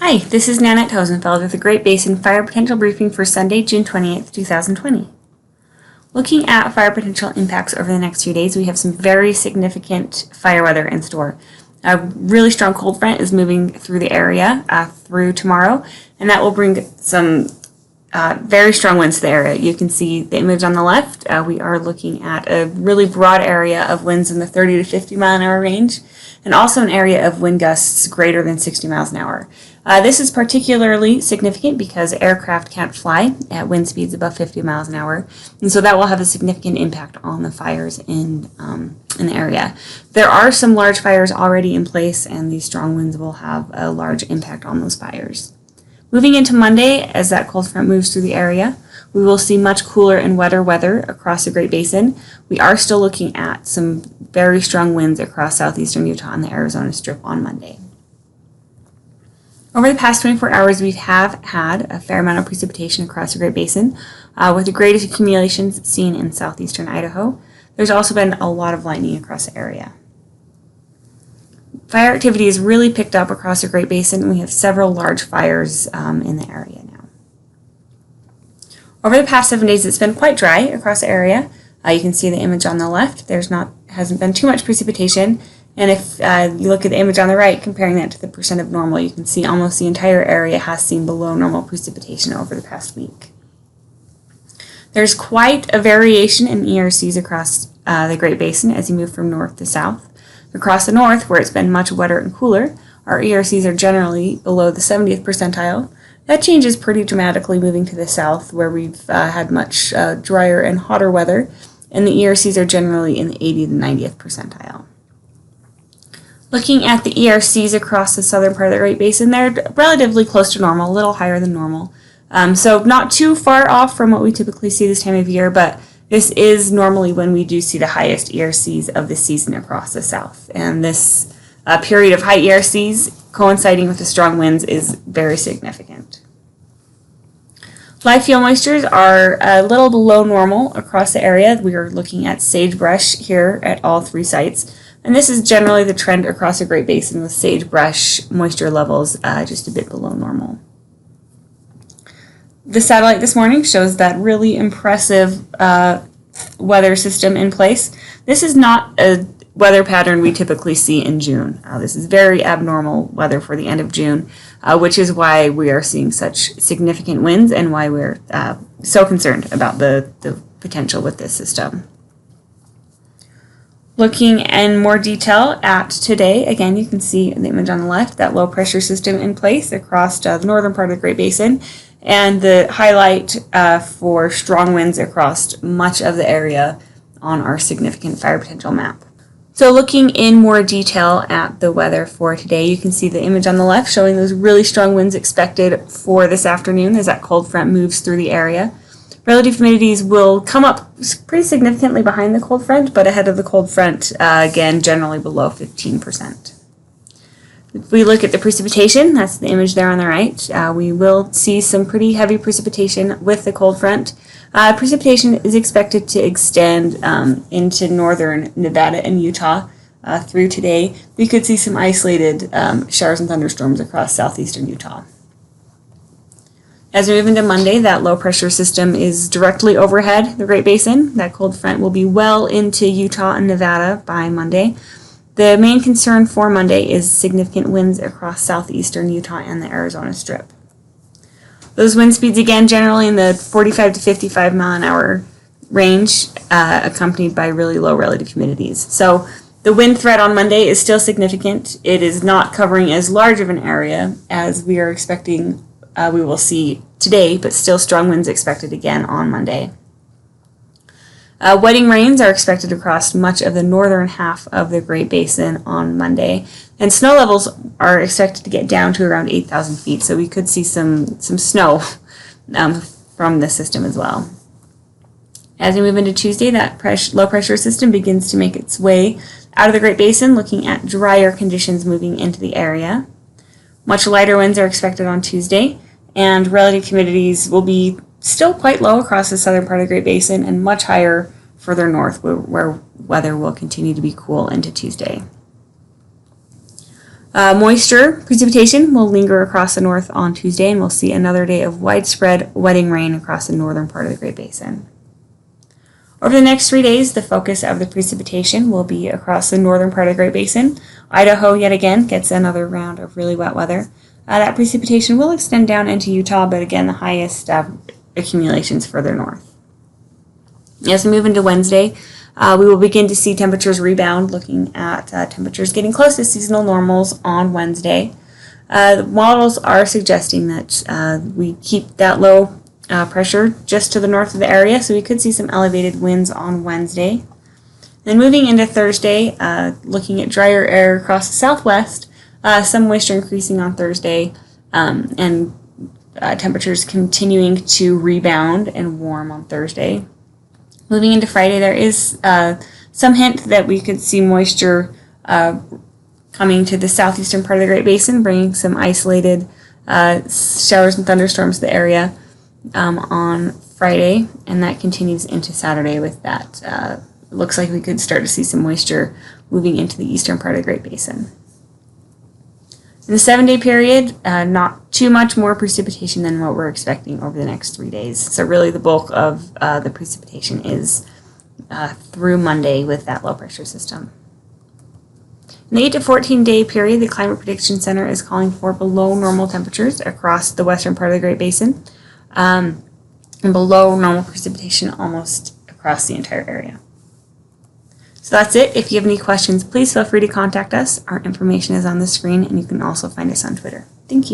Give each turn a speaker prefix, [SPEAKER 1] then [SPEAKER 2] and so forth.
[SPEAKER 1] Hi, this is Nanette Hosenfeld with the Great Basin Fire Potential Briefing for Sunday, June 28th, 2020. Looking at fire potential impacts over the next few days, we have some very significant fire weather in store. A really strong cold front is moving through the area through tomorrow, and that will bring some very strong winds to the area. You can see the image on the left. We are looking at a really broad area of winds in the 30 to 50 mile an hour range, and also an area of wind gusts greater than 60 miles an hour. This is particularly significant because aircraft can't fly at wind speeds above 50 miles an hour, and so that will have a significant impact on the fires in the area. There are some large fires already in place, and these strong winds will have a large impact on those fires. Moving into Monday, as that cold front moves through the area, we will see much cooler and wetter weather across the Great Basin. We are still looking at some very strong winds across southeastern Utah and the Arizona Strip on Monday. Over the past 24 hours, we have had a fair amount of precipitation across the Great Basin, with the greatest accumulations seen in southeastern Idaho. There's also been a lot of lightning across the area. Fire activity has really picked up across the Great Basin, and we have several large fires in the area now. Over the past 7 days, it's been quite dry across the area. You can see the image on the left. Hasn't been too much precipitation. And if you look at the image on the right, comparing that to the percent of normal, you can see almost the entire area has seen below normal precipitation over the past week. There's quite a variation in ERCs across the Great Basin as you move from north to south. Across the north, where it's been much wetter and cooler, our ERCs are generally below the 70th percentile. That changes pretty dramatically moving to the south, where we've had much drier and hotter weather, and the ERCs are generally in the 80th to 90th percentile. Looking at the ERCs across the southern part of the Great Basin, they're relatively close to normal, a little higher than normal. So not too far off from what we typically see this time of year, but this is normally when we do see the highest ERCs of the season across the south. And this period of high ERCs coinciding with the strong winds is very significant. Live fuel moistures are a little below normal across the area. We are looking at sagebrush here at all three sites. And this is generally the trend across the Great Basin, with sagebrush moisture levels just a bit below normal. The satellite this morning shows that really impressive weather system in place. This is not a weather pattern we typically see in June. This is very abnormal weather for the end of June, which is why we are seeing such significant winds and why we're so concerned about the potential with this system. Looking in more detail at today, again, you can see in the image on the left that low pressure system in place across the northern part of the Great Basin, and the highlight for strong winds across much of the area on our significant fire potential map. So looking in more detail at the weather for today, you can see the image on the left showing those really strong winds expected for this afternoon as that cold front moves through the area. Relative humidities will come up pretty significantly behind the cold front, but ahead of the cold front, again, generally below 15%. If we look at the precipitation, that's the image there on the right, we will see some pretty heavy precipitation with the cold front. Precipitation is expected to extend into northern Nevada and Utah through today. We could see some isolated showers and thunderstorms across southeastern Utah. As we move into Monday, that low pressure system is directly overhead the Great Basin. That cold front will be well into Utah and Nevada by Monday. The main concern for Monday is significant winds across southeastern Utah and the Arizona Strip. Those wind speeds, again, generally in the 45 to 55 mile an hour range, accompanied by really low relative humidities. So the wind threat on Monday is still significant. It is not covering as large of an area as we are expecting we will see today, but still strong winds expected again on Monday. Wetting rains are expected across much of the northern half of the Great Basin on Monday, and snow levels are expected to get down to around 8,000 feet, so we could see some snow from this system as well. As we move into Tuesday, that low pressure system begins to make its way out of the Great Basin, looking at drier conditions moving into the area. Much lighter winds are expected on Tuesday, and relative humidities will be still quite low across the southern part of the Great Basin and much higher further north, where weather will continue to be cool into Tuesday. Moisture precipitation will linger across the north on Tuesday, and we'll see another day of widespread wetting rain across the northern part of the Great Basin. Over the next 3 days, the focus of the precipitation will be across the northern part of the Great Basin. Idaho, yet again, gets another round of really wet weather. That precipitation will extend down into Utah, but again, the highest accumulations further north. As we move into Wednesday, we will begin to see temperatures rebound, looking at temperatures getting close to seasonal normals on Wednesday. The models are suggesting that we keep that low pressure just to the north of the area, so we could see some elevated winds on Wednesday. Then moving into Thursday, looking at drier air across the southwest, some moisture increasing on Thursday, and temperatures continuing to rebound and warm on Thursday. Moving into Friday, there is some hint that we could see moisture coming to the southeastern part of the Great Basin, bringing some isolated showers and thunderstorms to the area on Friday, and that continues into Saturday with that. It looks like we could start to see some moisture moving into the eastern part of the Great Basin. In the 7-day period, not too much more precipitation than what we're expecting over the next 3 days. So really the bulk of the precipitation is through Monday with that low pressure system. In the 8 to 14-day period, the Climate Prediction Center is calling for below normal temperatures across the western part of the Great Basin, and below normal precipitation almost across the entire area. So that's it. If you have any questions, please feel free to contact us. Our information is on the screen, and you can also find us on Twitter. Thank you.